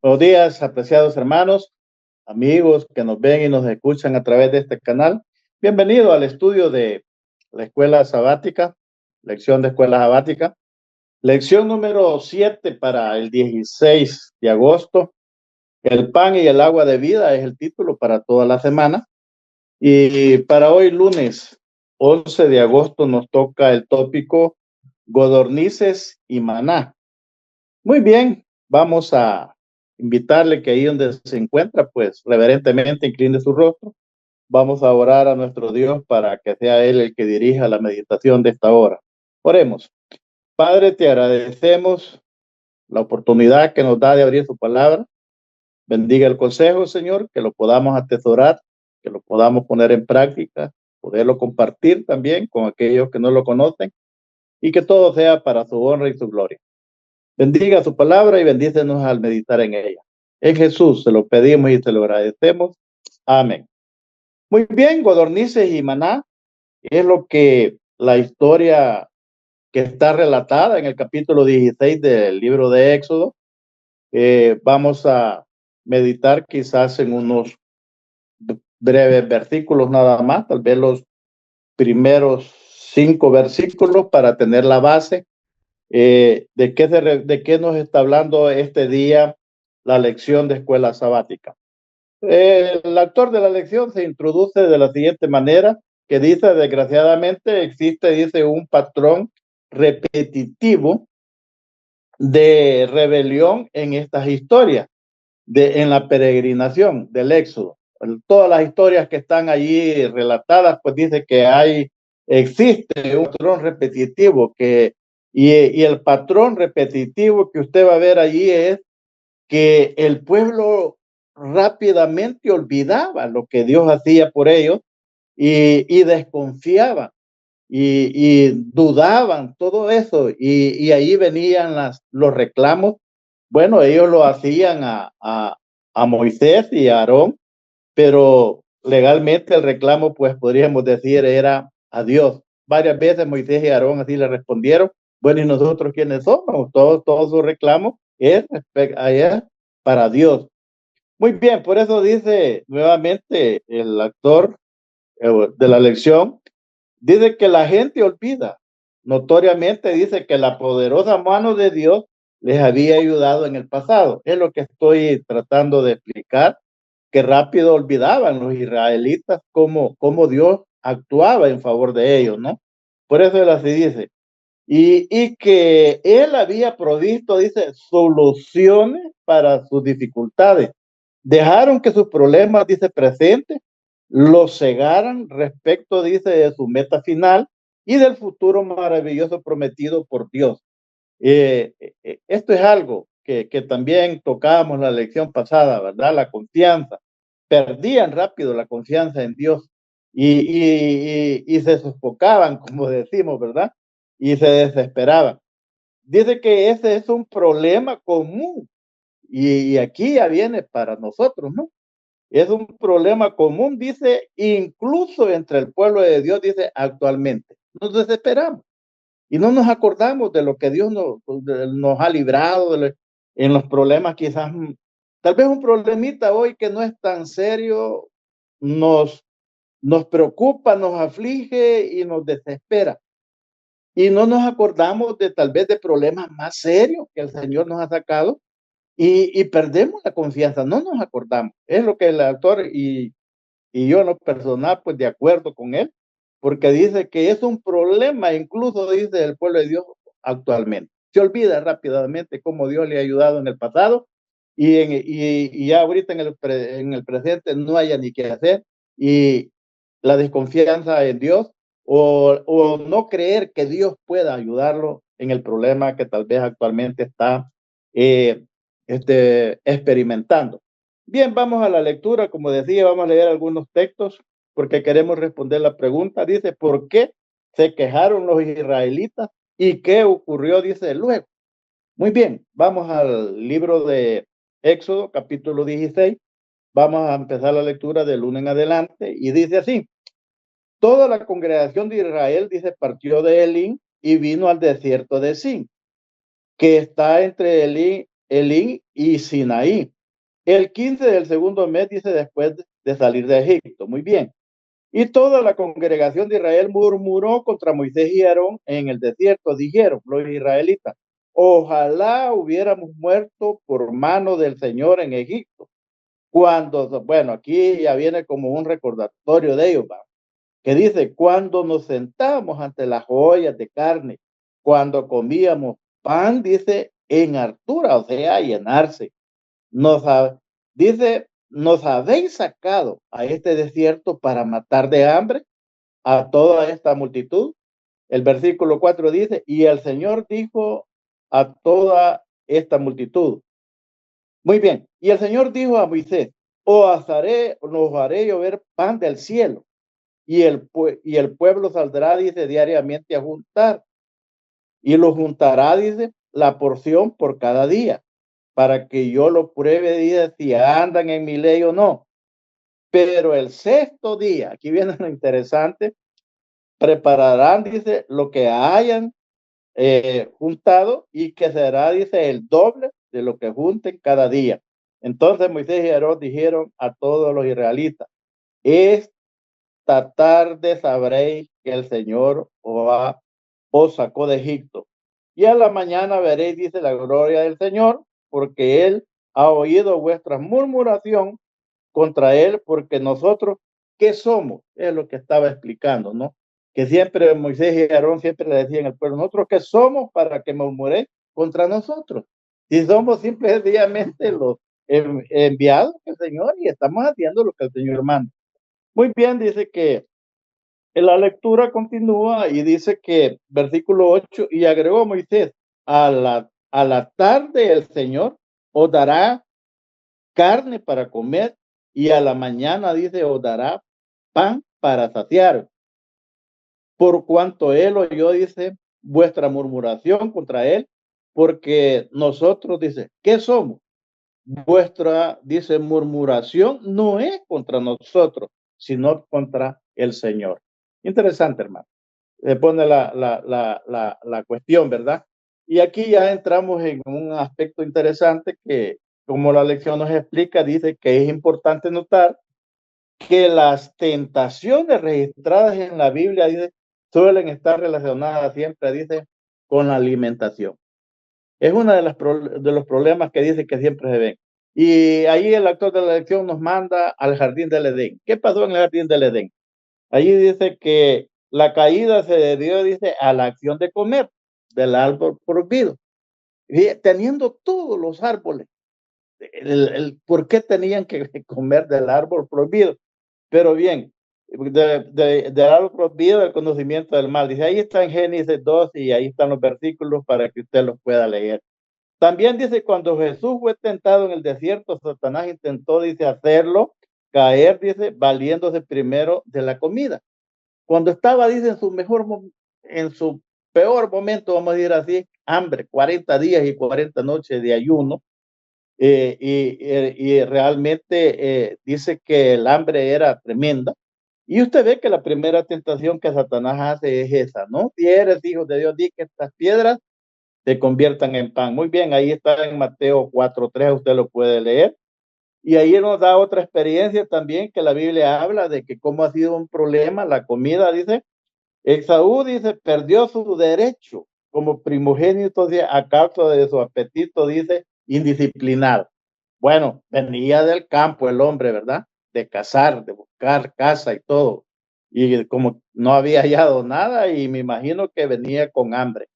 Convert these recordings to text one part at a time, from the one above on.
Buenos días, apreciados hermanos, amigos que nos ven y nos escuchan a través de este canal. Bienvenido al estudio de la escuela sabática, lección de escuela sabática, lección número 7 para el 16 de agosto. El pan y el agua de vida es el título para toda la semana. Y para hoy, lunes 11 de agosto, nos toca el tópico codornices y maná. Muy bien, vamos a invitarle que ahí donde se encuentra, pues reverentemente incline su rostro. Vamos a orar a nuestro Dios para que sea Él el que dirija la meditación de esta hora. Oremos. Padre, te agradecemos la oportunidad que nos da de abrir su palabra. Bendiga el consejo, Señor, que lo podamos atesorar, que lo podamos poner en práctica, poderlo compartir también con aquellos que no lo conocen y que todo sea para su honra y su gloria. Bendiga su palabra y bendícenos al meditar en ella. En Jesús se lo pedimos y se lo agradecemos. Amén. Muy bien, codornices y maná es lo que la historia que está relatada en el capítulo 16 del libro de Éxodo. Vamos a meditar quizás en unos breves versículos nada más, tal vez los primeros 5 versículos para tener la base. ¿De qué nos está hablando este día la lección de escuela sabática? El autor de la lección se introduce de la siguiente manera, que dice, desgraciadamente existe, dice, un patrón repetitivo de rebelión en estas historias, en la peregrinación del Éxodo. Todas las historias que están allí relatadas, pues dice que existe un patrón repetitivo y el patrón repetitivo que usted va a ver allí es que el pueblo rápidamente olvidaba lo que Dios hacía por ellos y desconfiaba y dudaban todo eso y ahí venían los reclamos. Bueno, ellos lo hacían a Moisés y a Aarón, pero legalmente el reclamo, pues podríamos decir, era a Dios. Varias veces Moisés y Aarón así le respondieron, bueno, ¿y nosotros quiénes somos? Todo su reclamo es allá para Dios. Muy bien, por eso dice nuevamente el actor de la lección, dice que la gente olvida. Notoriamente dice que la poderosa mano de Dios les había ayudado en el pasado. Es lo que estoy tratando de explicar, que rápido olvidaban los israelitas cómo Dios actuaba en favor de ellos, ¿no? Por eso él así dice. Y que él había provisto, dice, soluciones para sus dificultades. Dejaron que sus problemas, dice, presentes, los cegaran respecto, dice, de su meta final y del futuro maravilloso prometido por Dios. Esto es algo que también tocábamos la lección pasada, ¿verdad? La confianza. Perdían rápido la confianza en Dios y se sofocaban, como decimos, ¿verdad? Y se desesperaban. Dice que ese es un problema común y aquí ya viene para nosotros, ¿no? Es un problema común, dice, incluso entre el pueblo de Dios, dice, actualmente. Nos desesperamos y no nos acordamos de lo que Dios nos ha librado en los problemas, quizás, tal vez un problemita hoy que no es tan serio, nos, nos preocupa, nos aflige y nos desespera. Y no nos acordamos de tal vez de problemas más serios que el Señor nos ha sacado y perdemos la confianza, no nos acordamos. Es lo que el autor y yo en lo personal, pues de acuerdo con él, porque dice que es un problema, incluso dice el pueblo de Dios actualmente. Se olvida rápidamente cómo Dios le ha ayudado en el pasado y ya ahorita en el presente no haya ni qué hacer y la desconfianza en Dios o no creer que Dios pueda ayudarlo en el problema que tal vez actualmente está eh, experimentando. Bien, vamos a la lectura. Como decía, vamos a leer algunos textos porque queremos responder la pregunta. Dice, ¿por qué se quejaron los israelitas y qué ocurrió? Dice luego. Muy bien, vamos al libro de Éxodo, capítulo 16. Vamos a empezar la lectura del 1 en adelante y dice así. Toda la congregación de Israel, dice, partió de Elín y vino al desierto de Sin, que está entre Elín Elín y Sinaí. El 15 del segundo mes, dice, después de salir de Egipto. Muy bien. Y toda la congregación de Israel murmuró contra Moisés y Aarón en el desierto. Dijeron los israelitas, ojalá hubiéramos muerto por mano del Señor en Egipto. Cuando, bueno, aquí ya viene como un recordatorio de ellos, ¿va? Que dice, cuando nos sentábamos ante las ollas de carne, cuando comíamos pan, dice, en hartura, o sea, llenarse. Nos dice, nos habéis sacado a este desierto para matar de hambre a toda esta multitud. El versículo 4 dice, y el Señor dijo a toda esta multitud. Muy bien, y el Señor dijo a Moisés, os haré llover pan del cielo, y el pueblo saldrá, dice, diariamente a juntar, y lo juntará, dice, la porción por cada día, para que yo lo pruebe, dice, si andan en mi ley o no. Pero el sexto día, aquí viene lo interesante, prepararán, dice, lo que hayan juntado y que será, dice, el doble de lo que junten cada día. Entonces Moisés y Aarón dijeron a todos los israelitas, esta tarde sabréis que el Señor os sacó de Egipto. Y a la mañana veréis, dice, la gloria del Señor, porque Él ha oído vuestra murmuración contra Él, porque nosotros, ¿qué somos? Es lo que estaba explicando, ¿no? Que siempre Moisés y Aarón siempre le decían al pueblo, nosotros qué somos para que murmuréis contra nosotros. Y somos simplemente los enviados del Señor y estamos haciendo lo que el Señor manda. Muy bien, dice que la lectura continúa y dice que, versículo 8, y agregó Moisés, a la tarde el Señor os dará carne para comer y a la mañana, dice, os dará pan para saciar. Por cuanto él oyó, dice, vuestra murmuración contra él, porque nosotros, dice, ¿qué somos? Vuestra, dice, murmuración no es contra nosotros, sino contra el Señor. Interesante, hermano. Se pone la cuestión, ¿verdad? Y aquí ya entramos en un aspecto interesante que, como la lección nos explica, dice que es importante notar que las tentaciones registradas en la Biblia, dice, suelen estar relacionadas siempre, dice, con la alimentación. Es uno de los problemas que dice que siempre se ven. Y ahí el autor de la lección nos manda al jardín del Edén. ¿Qué pasó en el jardín del Edén? Allí dice que la caída se debió, dice, a la acción de comer del árbol prohibido. Y teniendo todos los árboles, ¿por qué tenían que comer del árbol prohibido? Pero bien, del árbol prohibido del conocimiento del mal. Dice, ahí está en Génesis 2 y ahí están los versículos para que usted los pueda leer. También dice, cuando Jesús fue tentado en el desierto, Satanás intentó, dice, hacerlo caer, dice, valiéndose primero de la comida. Cuando estaba, dice, en su peor momento, vamos a decir así, hambre, 40 días y 40 noches de ayuno, y realmente dice que el hambre era tremenda. Y usted ve que la primera tentación que Satanás hace es esa, ¿no? Si eres hijo de Dios, di que estas piedras se conviertan en pan. Muy bien, ahí está en Mateo 4:3, usted lo puede leer. Y ahí nos da otra experiencia también que la Biblia habla de que cómo ha sido un problema la comida, dice. Esaú, dice, perdió su derecho como primogénito a causa de su apetito, dice, indisciplinado. Bueno, venía del campo el hombre, ¿verdad? De cazar, de buscar casa y todo. Y como no había hallado nada, y me imagino que venía con hambre.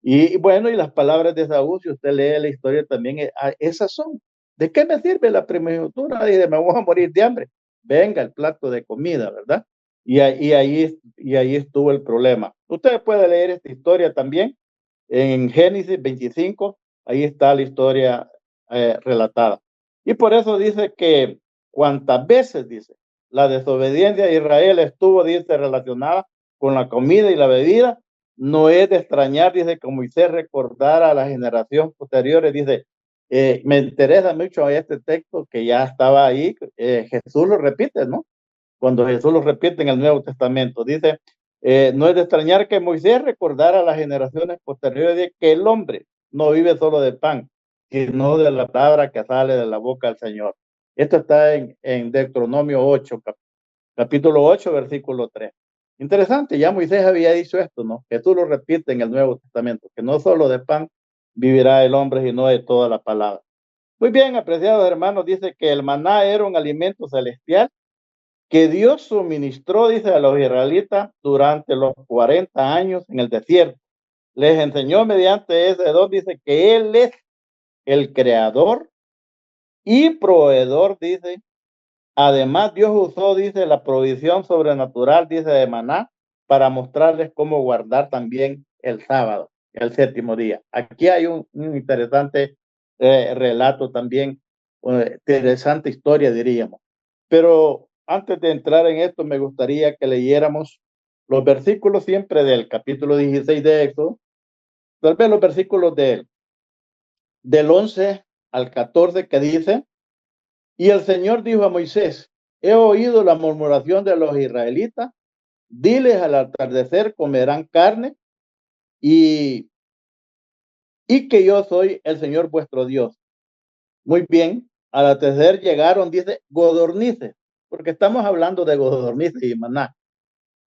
Y bueno, y las palabras de Esaú, si usted lee la historia también, esas son. ¿De qué me sirve la primogenitura? Dice, me voy a morir de hambre. Venga el plato de comida, ¿verdad? Y ahí estuvo el problema. Usted puede leer esta historia también en Génesis 25, ahí está la historia relatada. Y por eso dice que cuantas veces, dice, la desobediencia de Israel estuvo, dice, relacionada con la comida y la bebida, no es de extrañar, dice, que Moisés recordara a la generación posteriores, dice, me interesa mucho este texto que ya estaba ahí, Jesús lo repite, ¿no? Cuando Jesús lo repite en el Nuevo Testamento, dice, no es de extrañar que Moisés recordara a las generaciones posteriores de que el hombre no vive solo de pan, sino de la palabra que sale de la boca del Señor. Esto está en Deuteronomio 8, capítulo 8, versículo 3. Interesante, ya Moisés había dicho esto, ¿no? Jesús lo repite en el Nuevo Testamento, que no solo de pan vivirá el hombre, sino de toda la palabra. Muy bien, apreciados hermanos, dice que el maná era un alimento celestial que Dios suministró, dice, a los israelitas durante los 40 años en el desierto. Les enseñó mediante ese don, dice, que Él es el creador y proveedor, dice. Además, Dios usó, dice, la provisión sobrenatural, dice, de maná, para mostrarles cómo guardar también el sábado, el séptimo día. Aquí hay un interesante relato también, interesante historia, diríamos. Pero antes de entrar en esto, me gustaría que leyéramos los versículos siempre del capítulo 16 de Éxodo, tal vez los versículos del 11 al 14, que dice: y el Señor dijo a Moisés: he oído la murmuración de los israelitas, diles al atardecer comerán carne y que yo soy el Señor vuestro Dios. Muy bien, al atardecer llegaron, dice, codornices, porque estamos hablando de codornices y maná.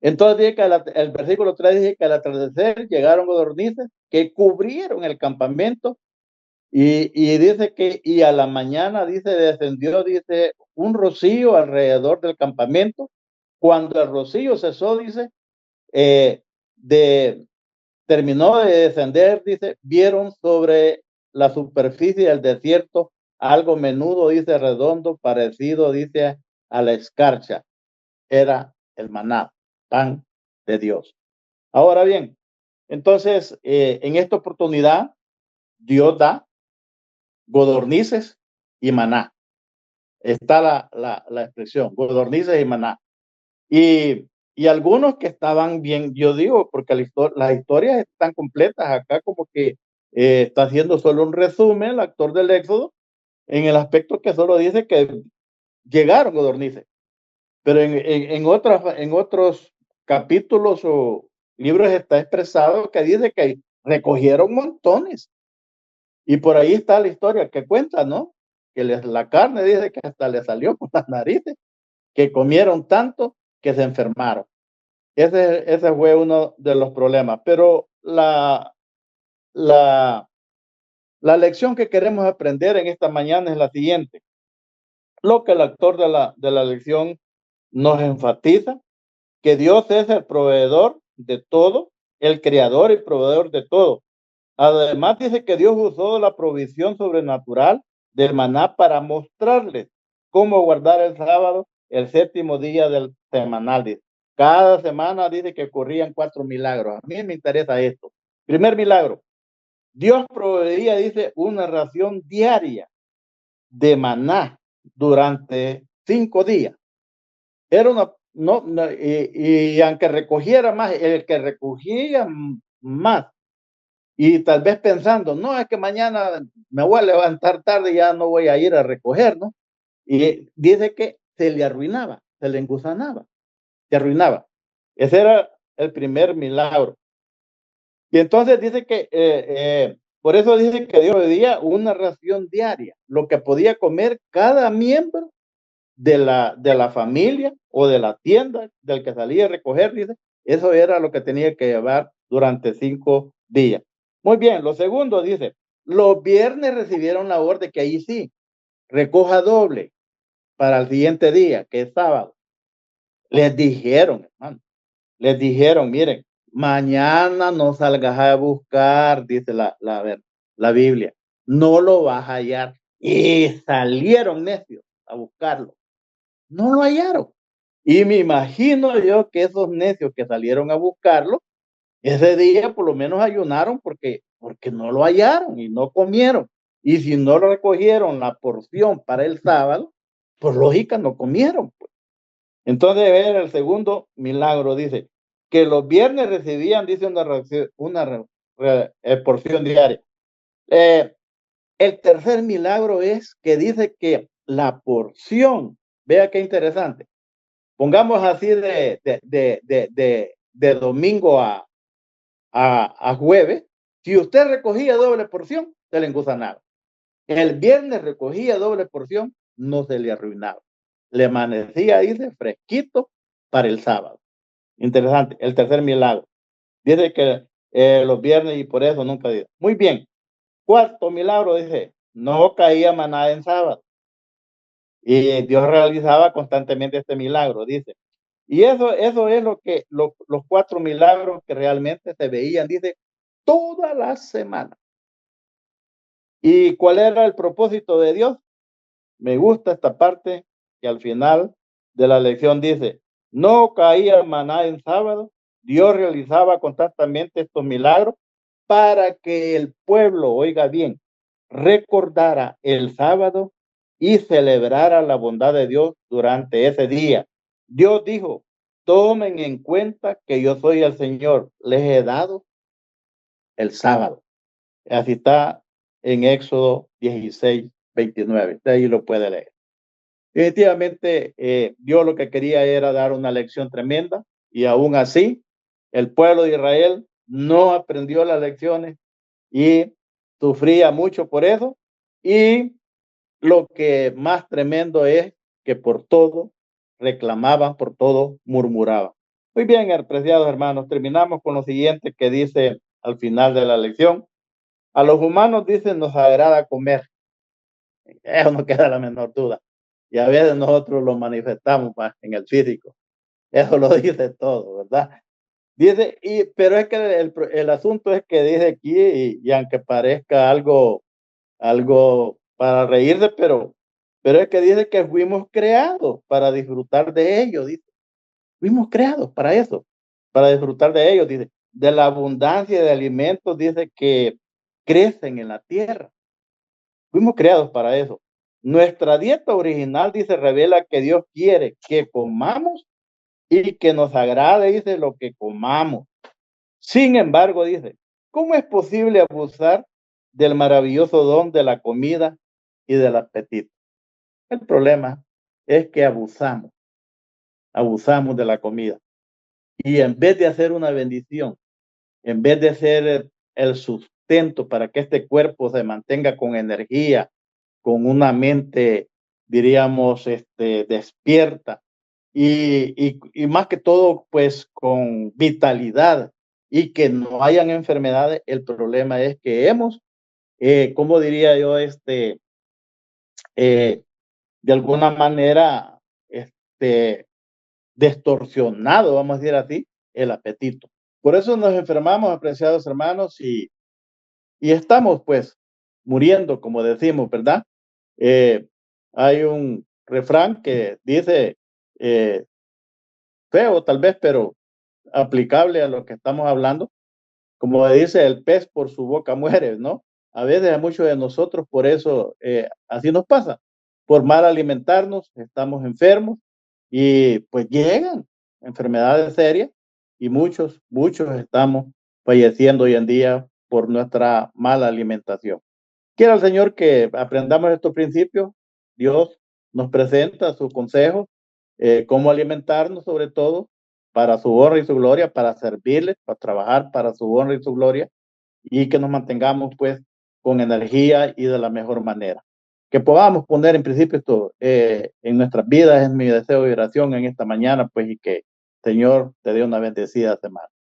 Entonces dice que el versículo 3 dice que al atardecer llegaron codornices que cubrieron el campamento. Y dice que, y a la mañana, dice, descendió, dice, un rocío alrededor del campamento. Cuando el rocío cesó, dice, eh, de, terminó de descender, dice, vieron sobre la superficie del desierto algo menudo, dice, redondo, parecido, dice, a la escarcha. Era el maná, pan de Dios. Ahora bien, entonces, en esta oportunidad, Dios da codornices y maná. Está la expresión, codornices y maná. Y algunos que estaban bien, yo digo, porque las historias están completas acá, como que está haciendo solo un resumen el actor del Éxodo, en el aspecto que solo dice que llegaron codornices. Pero en otros capítulos o libros está expresado que dice que recogieron montones. Y por ahí está la historia que cuenta, ¿no? Que la carne dice que hasta le salió por las narices, que comieron tanto que se enfermaron. Ese fue uno de los problemas. Pero la, la lección que queremos aprender en esta mañana es la siguiente. Lo que el autor de la lección nos enfatiza, que Dios es el proveedor de todo, el creador y proveedor de todo. Además dice que Dios usó la provisión sobrenatural del maná para mostrarles cómo guardar el sábado, el séptimo día del semanal. Dice. Cada semana dice que ocurrían 4 milagros. A mí me interesa esto. Primer milagro. Dios proveía, dice, una ración diaria de maná durante 5 días. Era una, no, y aunque recogiera más, el que recogía más, y tal vez pensando, no, es que mañana me voy a levantar tarde y ya no voy a ir a recoger, ¿no? Y dice que se le arruinaba, se le engusanaba, se arruinaba. Ese era el primer milagro. Y entonces dice que, por eso dice que Dios le dio una ración diaria, lo que podía comer cada miembro de la familia o de la tienda del que salía a recoger, dice, eso era lo que tenía que llevar durante 5 días. Muy bien, lo segundo dice, los viernes recibieron la orden que ahí sí, recoja doble para el siguiente día, que es sábado. Les dijeron, hermano, les dijeron, miren, mañana no salgas a buscar, dice la Biblia, no lo vas a hallar. Y salieron necios a buscarlo. No lo hallaron. Y me imagino yo que esos necios que salieron a buscarlo, ese día por lo menos ayunaron porque no lo hallaron y no comieron. Y si no lo recogieron la porción para el sábado, por lógica no comieron. Pues. Entonces, el segundo milagro dice que los viernes recibían, dice, una porción diaria. El tercer milagro es que dice que la porción, vea qué interesante, pongamos así de domingo a jueves, si usted recogía doble porción, se le engusanaba. El viernes recogía doble porción, no se le arruinaba. Le amanecía, dice, fresquito para el sábado. Interesante. El tercer milagro. Dice que los viernes y por eso nunca dice. Muy bien. Cuarto milagro, dice, no caía maná en sábado. Y Dios realizaba constantemente este milagro, dice. Y eso es lo que los cuatro milagros que realmente se veían, dice, toda la semana. ¿Y cuál era el propósito de Dios? Me gusta esta parte que al final de la lección dice, no caía maná en sábado, Dios realizaba constantemente estos milagros para que el pueblo, oiga bien, recordara el sábado y celebrara la bondad de Dios durante ese día. Dios dijo, tomen en cuenta que yo soy el Señor, les he dado el sábado. Así está en Éxodo 16:29. De ahí lo puede leer. Definitivamente, Dios lo que quería era dar una lección tremenda y aún así el pueblo de Israel no aprendió las lecciones y sufría mucho por eso. Y lo que más tremendo es que por todo reclamaban, por todo murmuraban. Muy bien, apreciados hermanos, terminamos con lo siguiente que dice al final de la lección. A los humanos, dicen, nos agrada comer. Eso no queda la menor duda. Y a veces nosotros lo manifestamos más en el físico. Eso lo dice todo, ¿verdad? Dice, pero es que el asunto es que dice aquí, y aunque parezca algo para reírse, pero es que dice que fuimos creados para disfrutar de ello, dice. Fuimos creados para eso, para disfrutar de ellos, dice. De la abundancia de alimentos, dice que crecen en la tierra. Fuimos creados para eso. Nuestra dieta original, dice, revela que Dios quiere que comamos y que nos agrade, dice, lo que comamos. Sin embargo, dice, ¿cómo es posible abusar del maravilloso don de la comida y del apetito? El problema es que abusamos de la comida. Y en vez de hacer una bendición, en vez de ser el sustento para que este cuerpo se mantenga con energía, con una mente, diríamos, despierta y más que todo, pues con vitalidad y que no hayan enfermedades, el problema es que hemos, ¿cómo diría yo? De alguna manera, distorsionado, vamos a decir así, el apetito. Por eso nos enfermamos, apreciados hermanos, y estamos pues muriendo, como decimos, ¿verdad? Hay un refrán que dice, feo tal vez, pero aplicable a lo que estamos hablando, como dice, el pez por su boca muere, ¿no? A veces a muchos de nosotros por eso así nos pasa. Por mal alimentarnos, estamos enfermos y pues llegan enfermedades serias y muchos estamos falleciendo hoy en día por nuestra mala alimentación. Quiera el Señor que aprendamos estos principios. Dios nos presenta sus consejos, cómo alimentarnos sobre todo para su honra y su gloria, para servirle, para trabajar para su honra y su gloria, y que nos mantengamos pues con energía y de la mejor manera. Que podamos poner en principio esto en nuestras vidas, es mi deseo y oración en esta mañana, pues, y que Señor te dé una bendecida semana.